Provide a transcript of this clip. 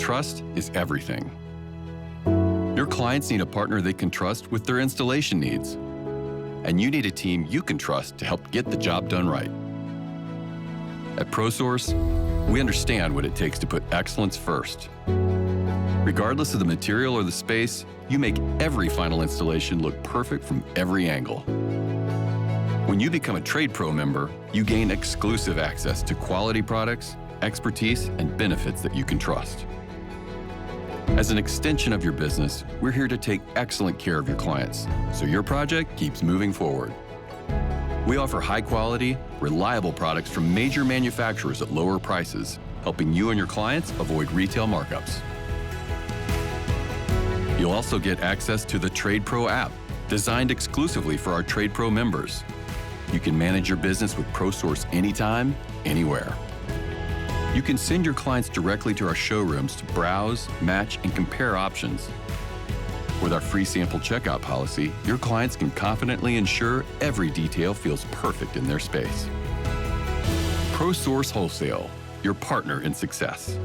trust is everything. Your clients need a partner they can trust with their installation needs. And you need a team you can trust to help get the job done right. At ProSource, we understand what it takes to put excellence first. Regardless of the material or the space, you make every final installation look perfect from every angle. When you become a Trade Pro member, you gain exclusive access to quality products, expertise, and benefits that you can trust. As an extension of your business, we're here to take excellent care of your clients, so your project keeps moving forward. We offer high-quality, reliable products from major manufacturers at lower prices, helping you and your clients avoid retail markups. You'll also get access to the Trade Pro app, designed exclusively for our Trade Pro members. You can manage your business with ProSource anytime, anywhere. You can send your clients directly to our showrooms to browse, match, and compare options. With our free sample checkout policy, your clients can confidently ensure every detail feels perfect in their space. ProSource Wholesale, your partner in success.